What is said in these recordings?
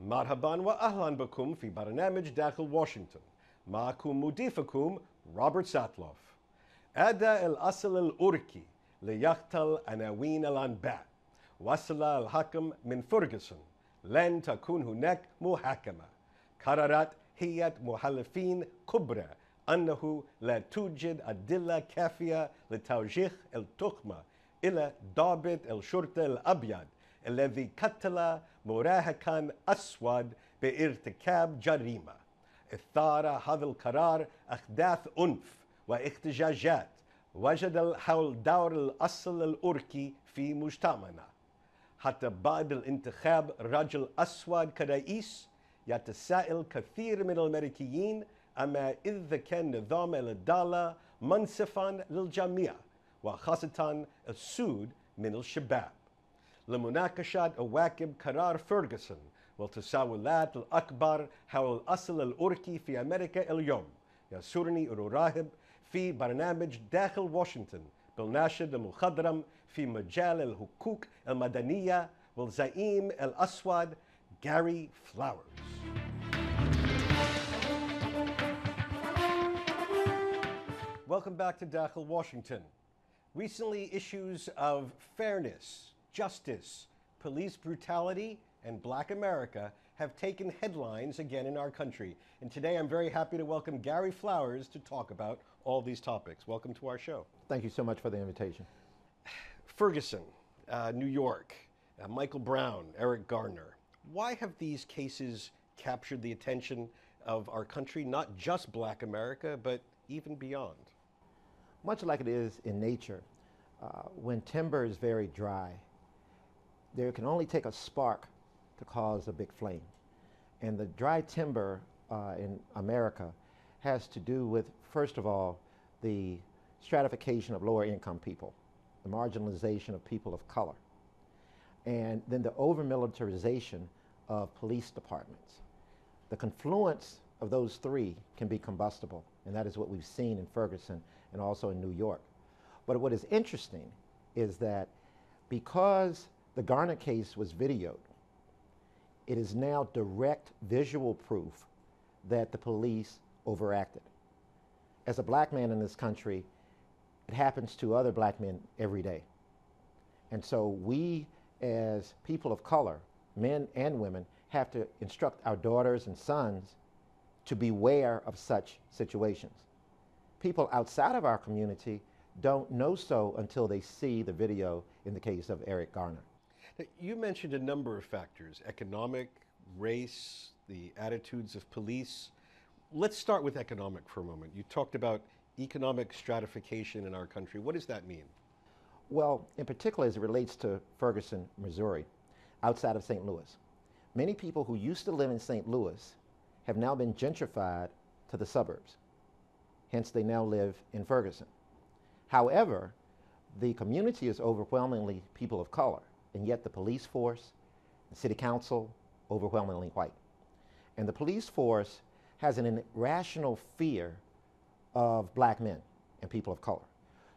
مرحبا وأهلا بكم في برنامج داخل واشنطن. معكم مضيفكم روبرت ساتلوف. أدى الأصل الأمريكي ليقتل عناوين الأنباء. وصل الحكم من فرغسون لن تكون هناك محاكمة. قررت هيئة محلفين كبرى أنه لا توجد أدلة كافية لتوجيه التهمة إلى ضابط الشرطة الأبيض الذي قتل مراهقا أسود بارتكاب جريمة. اثار هذا القرار أحداث عنف واحتجاجات وجدل حول دور الأصل الأمريكي في مجتمعنا. حتى بعد الانتخاب رجل أسود كرئيس يتساءل كثير من الأمريكيين أما إذا كان نظام العدالة منصفا للجميع وخاصة السود من الشباب. لمناقشة أواكب قرار فرغسون والتساؤلات الأكبر حول الأصل الأمريكي في أمريكا اليوم، يسرني أن أرحب في برنامج داخل واشنطن بالناشد المخضرم في مجال الحقوق المدنية والزعيم الأسود جاري فلاورز. Welcome back to Dakhil, Washington. Recently, issues of fairness, justice, police brutality, and Black America have taken headlines again in our country. And today I'm very happy to welcome Gary Flowers to talk about all these topics. Welcome to our show. Thank you so much for the invitation. Ferguson, New York, Michael Brown, Eric Garner. Why have these cases captured the attention of our country, not just Black America, but even beyond? Much like it is in nature, when timber is very dry, there can only take a spark to cause a big flame. And the dry timber in America has to do with, first of all, the stratification of lower income people, the marginalization of people of color, and then the over-militarization of police departments. The confluence of those three can be combustible, and that is what we've seen in Ferguson and also in New York. But what is interesting is that because the Garner case was videoed, it is now direct visual proof that the police overacted. As a black man in this country, it happens to other black men every day. And so we, as people of color, men and women, have to instruct our daughters and sons to beware of such situations. People outside of our community don't know so until they see the video in the case of Eric Garner. You mentioned a number of factors: economic, race, the attitudes of police. Let's start with economic for a moment. You talked about economic stratification in our country. What does that mean? Well, in particular as it relates to Ferguson, Missouri, outside of St. Louis. Many people who used to live in St. Louis have now been gentrified to the suburbs. Hence, they now live in Ferguson. However, the community is overwhelmingly people of color, and yet the police force, the city council, overwhelmingly white. And the police force has an irrational fear of black men and people of color.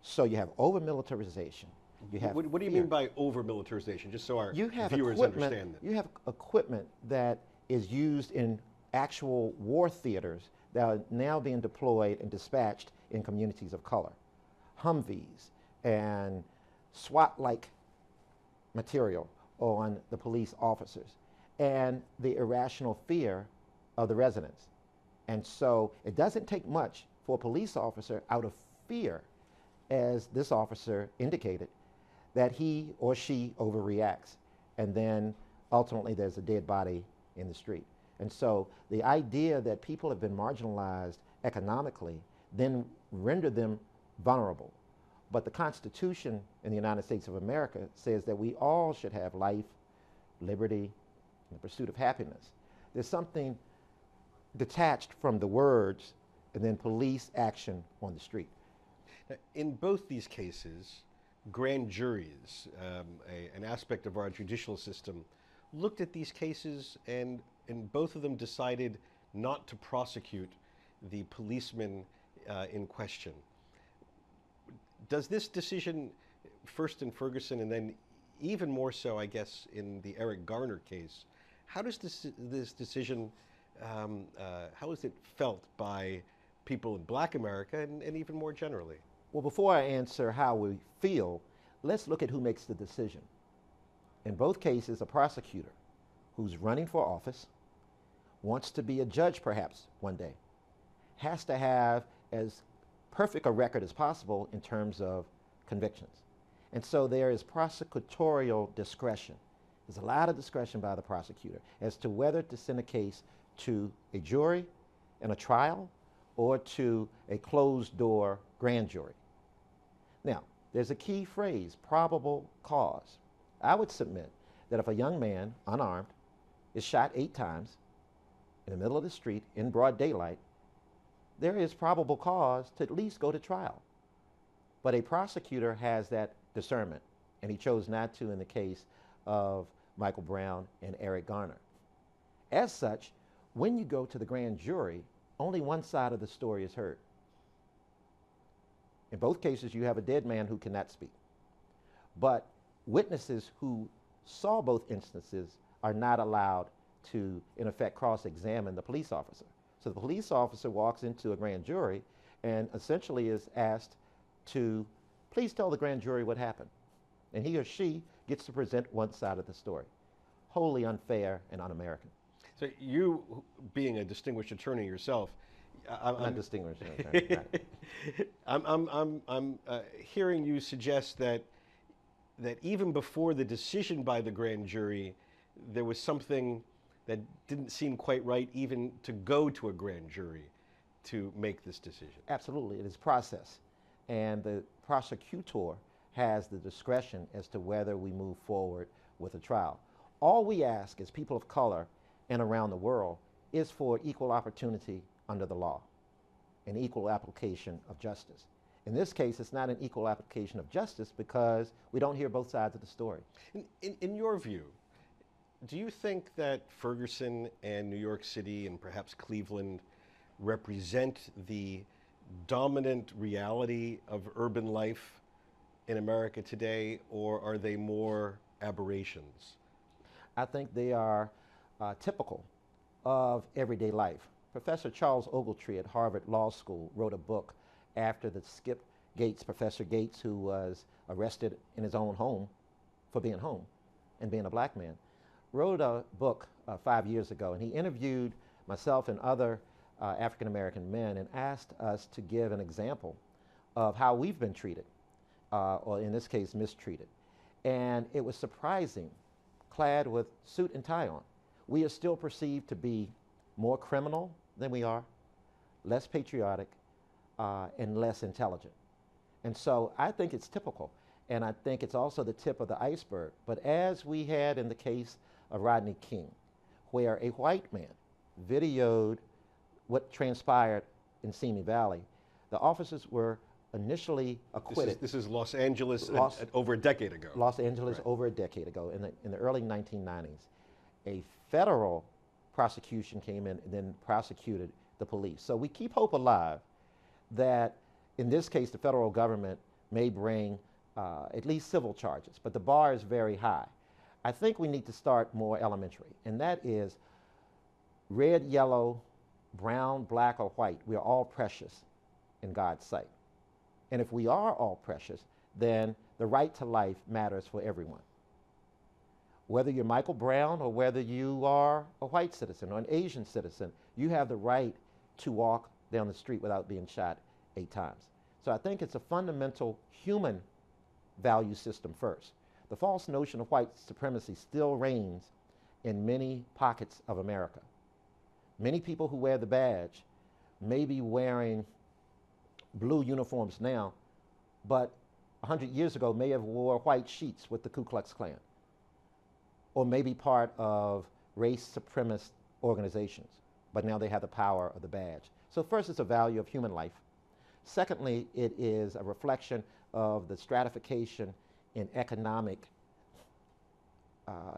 So you have over-militarization. You have what do you mean by over-militarization, just so our viewers understand that? You have equipment that is used in actual war theaters that are now being deployed and dispatched in communities of color. Humvees and SWAT-like material on the police officers, and the irrational fear of the residents. And so it doesn't take much for a police officer, out of fear, as this officer indicated, that he or she overreacts, and then ultimately there's a dead body in the street. And so the idea that people have been marginalized economically then render them vulnerable. But the Constitution in the United States of America says that we all should have life, liberty, and the pursuit of happiness. There's something detached from the words and then police action on the street. In both these cases, grand juries, an aspect of our judicial system, looked at these cases and both of them decided not to prosecute the policeman in question. Does this decision, first in Ferguson and then even more so, I guess, in the Eric Garner case, how does this decision, how is it felt by people in Black America and even more generally? Well, before I answer how we feel, let's look at who makes the decision. In both cases, a prosecutor who's running for office, wants to be a judge perhaps one day, has to have as perfect a record as possible in terms of convictions. And so there is prosecutorial discretion. There's a lot of discretion by the prosecutor as to whether to send a case to a jury in a trial or to a closed-door grand jury. Now, there's a key phrase, probable cause. I would submit that if a young man, unarmed, is shot 8 times in the middle of the street in broad daylight, there is probable cause to at least go to trial. But a prosecutor has that discernment, and he chose not to in the case of Michael Brown and Eric Garner. As such, when you go to the grand jury, only one side of the story is heard. In both cases, you have a dead man who cannot speak. But witnesses who saw both instances are not allowed to, in effect, cross-examine the police officer. So the police officer walks into a grand jury and essentially is asked to please tell the grand jury what happened. And he or she gets to present one side of the story. Wholly unfair and un-American. So you, being a distinguished attorney yourself, I'm distinguished attorney. Right. I'm hearing you suggest that even before the decision by the grand jury, there was something that didn't seem quite right even to go to a grand jury to make this decision. Absolutely, it is process. And the prosecutor has the discretion as to whether we move forward with a trial. All we ask as people of color and around the world is for equal opportunity under the law, an equal application of justice. In this case, it's not an equal application of justice because we don't hear both sides of the story. In your view, do you think that Ferguson and New York City and perhaps Cleveland represent the dominant reality of urban life in America today, or are they more aberrations? I think they are typical of everyday life. Professor Charles Ogletree at Harvard Law School wrote a book after the Skip Gates, Professor Gates, who was arrested in his own home for being home and being a black man, wrote a book 5 years ago, and he interviewed myself and other African-American men and asked us to give an example of how we've been treated, or in this case, mistreated. And it was surprising, clad with suit and tie on. We are still perceived to be more criminal than we are, less patriotic, and less intelligent. And so I think it's typical, and I think it's also the tip of the iceberg. But as we had in the case of Rodney King, where a white man videoed what transpired in Simi Valley, the officers were initially acquitted. This is Los Angeles over a decade ago. Los Angeles Right. over a decade ago, in the early 1990s. A federal prosecution came in and then prosecuted the police. So we keep hope alive that in this case the federal government may bring at least civil charges, but the bar is very high. I think we need to start more elementary, and that is red, yellow, brown, black, or white. We are all precious in God's sight. And if we are all precious, then the right to life matters for everyone. Whether you're Michael Brown or whether you are a white citizen or an Asian citizen, you have the right to walk down the street without being shot 8 times. So I think it's a fundamental human value system first. The false notion of white supremacy still reigns in many pockets of America. Many people who wear the badge may be wearing blue uniforms now, but 100 years ago may have wore white sheets with the Ku Klux Klan, or may be part of race supremacist organizations, but now they have the power of the badge. So first, it's a value of human life. Secondly, it is a reflection of the stratification in economic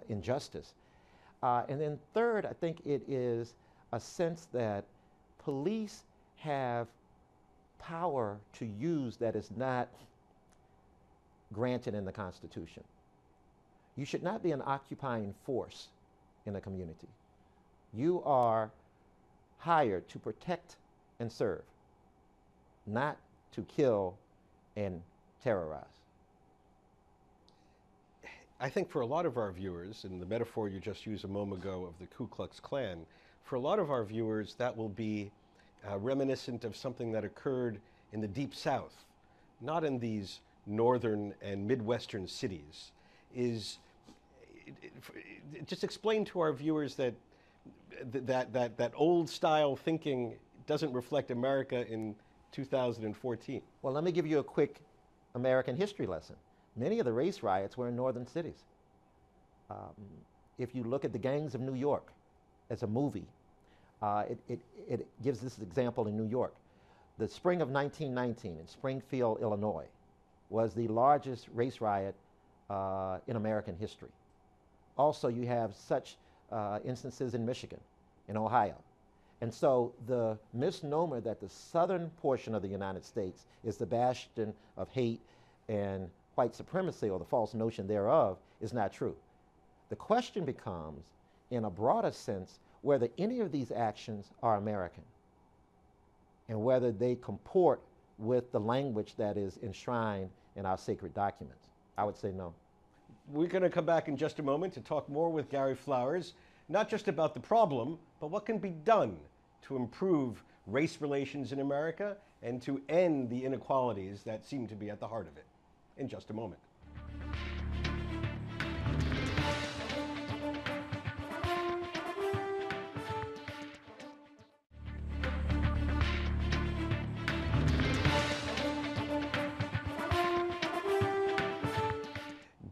injustice. And then third, I think it is a sense that police have power to use that is not granted in the Constitution. You should not be an occupying force in a community. You are hired to protect and serve, not to kill and terrorize. I think for a lot of our viewers, and the metaphor you just used a moment ago of the Ku Klux Klan, for a lot of our viewers that will be reminiscent of something that occurred in the Deep South, not in these northern and Midwestern cities. Just explain to our viewers that that old style thinking doesn't reflect America in 2014. Well, let me give you a quick American history lesson. Many of the race riots were in northern cities. If you look at The Gangs of New York as a movie, it gives this example in New York. The spring of 1919 in Springfield, Illinois, was the largest race riot in American history. Also, you have such instances in Michigan, in Ohio. And so the misnomer that the southern portion of the United States is the bastion of hate and white supremacy, or the false notion thereof, is not true. The question becomes, in a broader sense, whether any of these actions are American and whether they comport with the language that is enshrined in our sacred documents. I would say no. We're going to come back in just a moment to talk more with Gary Flowers, not just about the problem, but what can be done to improve race relations in America and to end the inequalities that seem to be at the heart of it. In just a moment.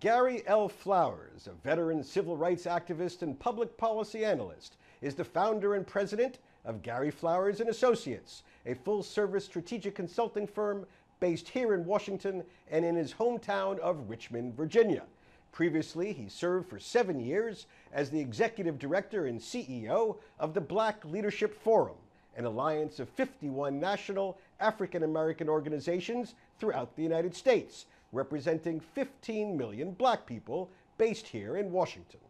Gary L. Flowers, a veteran civil rights activist and public policy analyst, is the founder and president of Gary Flowers and Associates, a full-service strategic consulting firm based here in Washington and in his hometown of Richmond, Virginia. Previously, he served for 7 years as the executive director and CEO of the Black Leadership Forum, an alliance of 51 national African American organizations throughout the United States, representing 15 million black people based here in Washington.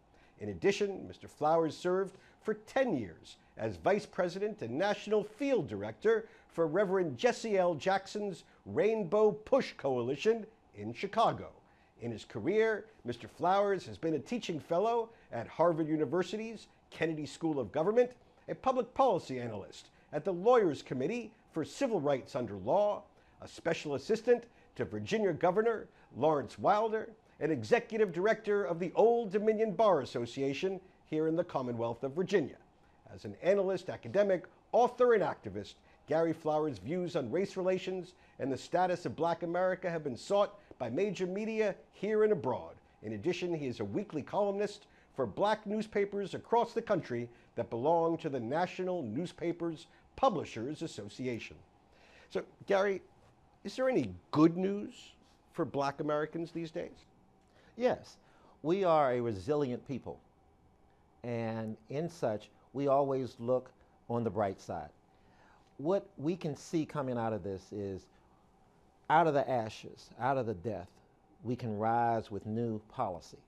In addition, Mr. Flowers served for 10 years as vice president and national field director for Reverend Jesse L. Jackson's Rainbow Push Coalition in Chicago. In his career, Mr. Flowers has been a teaching fellow at Harvard University's Kennedy School of Government, a public policy analyst at the Lawyers Committee for Civil Rights Under Law, a special assistant to Virginia Governor Lawrence Wilder, and executive director of the Old Dominion Bar Association here in the Commonwealth of Virginia. As an analyst, academic, author, and activist, Gary Flowers' views on race relations and the status of Black America have been sought by major media here and abroad. In addition, he is a weekly columnist for black newspapers across the country that belong to the National Newspapers Publishers Association. So, Gary, is there any good news for Black Americans these days? Yes, we are a resilient people. And in such, we always look on the bright side. What we can see coming out of this is, out of the ashes, out of the death, we can rise with new policy.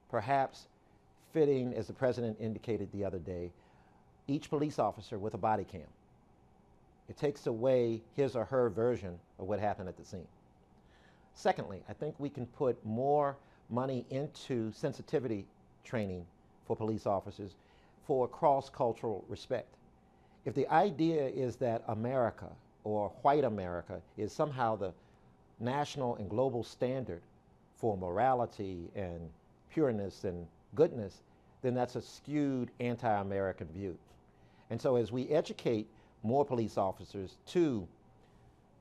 Perhaps fitting, as the president indicated the other day, each police officer with a body cam. It takes away his or her version of what happened at the scene. Secondly, I think we can put more money into sensitivity training for police officers for cross-cultural respect. If the idea is that America, or white America, is somehow the national and global standard for morality and pureness and goodness, then that's a skewed anti-American view. And so as we educate more police officers to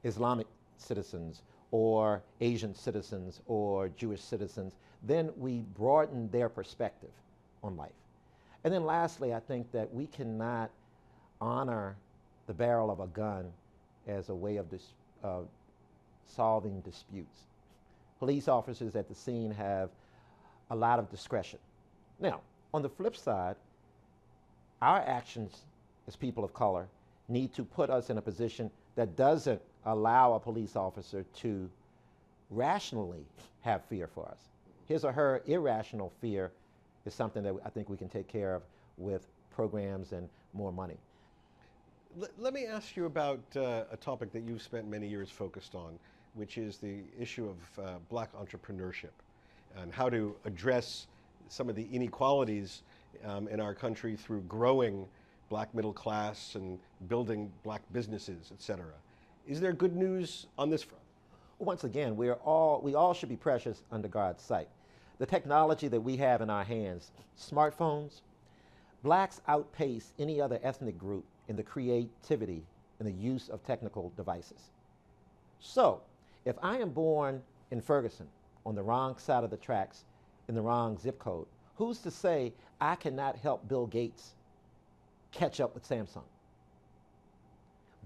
Islamic citizens or Asian citizens or Jewish citizens, then we broaden their perspective on life. And then lastly, I think that we cannot honor the barrel of a gun as a way of solving disputes. Police officers at the scene have a lot of discretion. Now, on the flip side, our actions as people of color need to put us in a position that doesn't allow a police officer to rationally have fear for us. His or her irrational fear is something that I think we can take care of with programs and more money. Let me ask you about a topic that you've spent many years focused on, which is the issue of black entrepreneurship and how to address some of the inequalities in our country through growing black middle class and building black businesses, et cetera. Is there good news on this front? Once again, we all should be precious under God's sight. The technology that we have in our hands, smartphones, blacks outpace any other ethnic group in the creativity and the use of technical devices. So, if I am born in Ferguson on the wrong side of the tracks in the wrong zip code, who's to say I cannot help Bill Gates catch up with Samsung?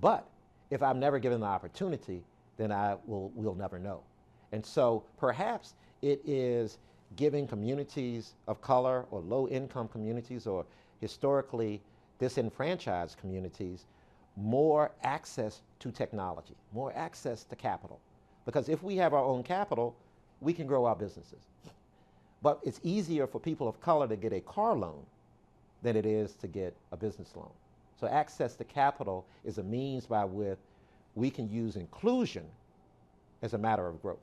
But if I'm never given the opportunity, then we'll never know. And so perhaps it is giving communities of color or low-income communities or historically disenfranchised communities more access to technology, more access to capital. Because if we have our own capital, we can grow our businesses. But it's easier for people of color to get a car loan than it is to get a business loan. So access to capital is a means by which we can use inclusion as a matter of growth.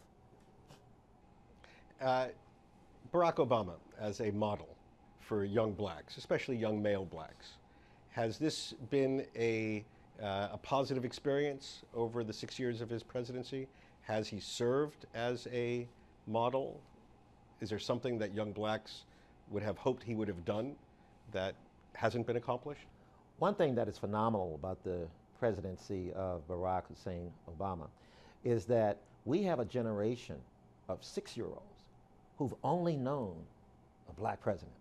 Barack Obama as a model for young blacks, especially young male blacks. Has this been a positive experience over the 6 years of his presidency? Has he served as a model? Is there something that young blacks would have hoped he would have done that hasn't been accomplished? One thing that is phenomenal about the presidency of Barack Hussein Obama is that we have a generation of 6-year-olds who've only known a black president.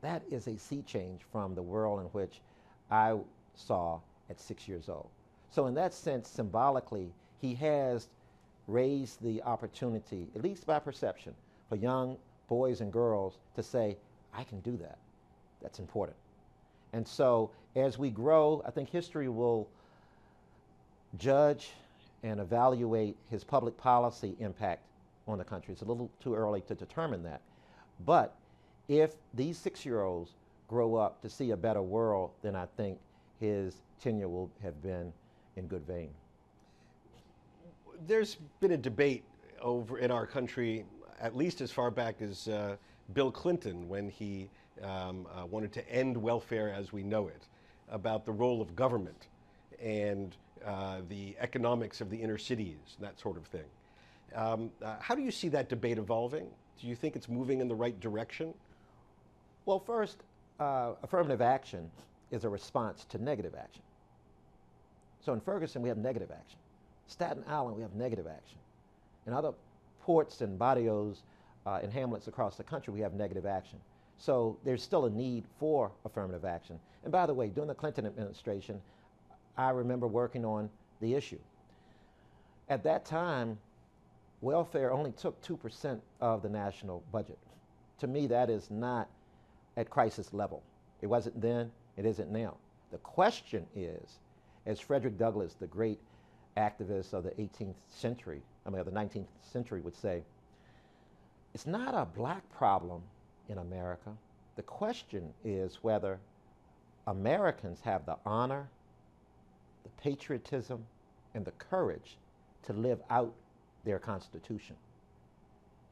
That is a sea change from the world in which I saw at 6 years old. So in that sense, symbolically, he has raised the opportunity, at least by perception, for young boys and girls to say, I can do that. That's important. And so as we grow, I think history will judge and evaluate his public policy impact on the country. It's a little too early to determine that. But if these 6-year-olds grow up to see a better world, then I think his tenure will have been in good vein. There's been a debate over in our country, at least as far back as Bill Clinton, when he wanted to end welfare as we know it, about the role of government and the economics of the inner cities, that sort of thing. How do you see that debate evolving? Do you think it's moving in the right direction? Well, first, affirmative action is a response to negative action. So in Ferguson, we have negative action. Staten Island, we have negative action. In other ports and barrios and hamlets across the country, we have negative action. So there's still a need for affirmative action. And by the way, during the Clinton administration, I remember working on the issue. At that time, welfare only took 2% of the national budget. To me, that is not at crisis level. It wasn't then, it isn't now. The question is, as Frederick Douglass, the great activist of the 18th century, of the 19th century would say, it's not a black problem in America. The question is whether Americans have the honor, the patriotism, and the courage to live out their Constitution.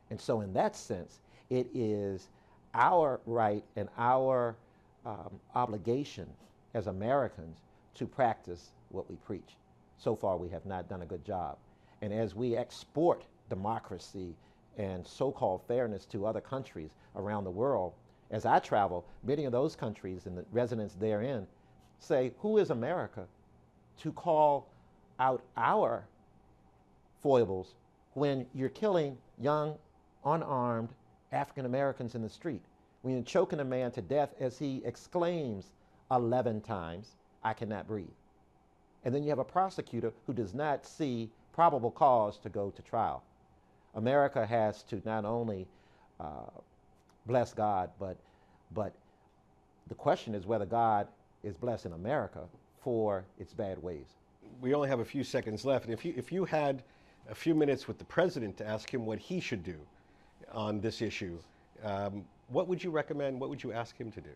And so in that sense, it is our right and our obligation as Americans to practice what we preach. So far, we have not done a good job. And as we export democracy and so-called fairness to other countries around the world, as I travel, many of those countries and the residents therein say, who is America to call out our foibles when you're killing young, unarmed African Americans in the street, when you're choking a man to death as he exclaims 11 times, I cannot breathe. And then you have a prosecutor who does not see probable cause to go to trial. America has to not only bless God, but the question is whether God is blessing America for its bad ways. We only have a few seconds left, and if you had a few minutes with the president to ask him what he should do on this issue, What would you recommend? What would you ask him to do?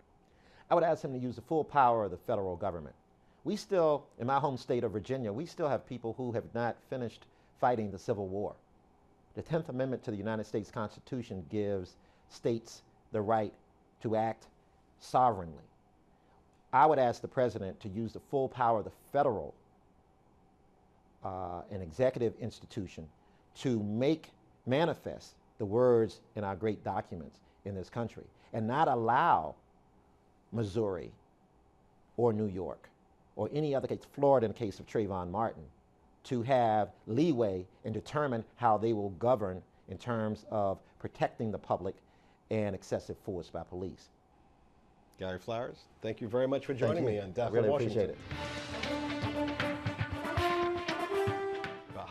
I would ask him to use the full power of the federal government. We still, in my home state of Virginia, we still have people who have not finished fighting the Civil War. The 10th Amendment to the United States Constitution gives states the right to act sovereignly. I would ask the president to use the full power of the federal and executive institution to make manifest the words in our great documents in this country and not allow Missouri or New York or any other case, Florida in the case of Trayvon Martin, to have leeway and determine how they will govern in terms of protecting the public and excessive force by police. Gary Flowers, thank you very much for joining me on Dakhil, I really Washington. appreciate it.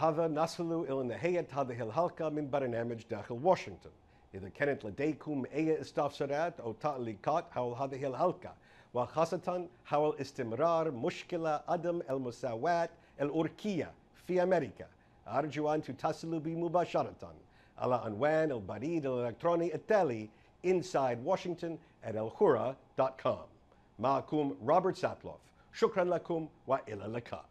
هذا نصل إلى نهاية هذه الحلقة من برنامج داخل واشنطن. إذا كانت لديكم أي استفسارات أو تعليقات حول هذه الحلقة وخاصة حول استمرار مشكلة عدم المساواة الأمريكية في أمريكا، أرجو أن تتصلوا بي مباشرة على عنوان البريد الإلكتروني التالي insidewashington@alhura.com. معكم روبرت ساتلوف، شكرا لكم وإلى اللقاء.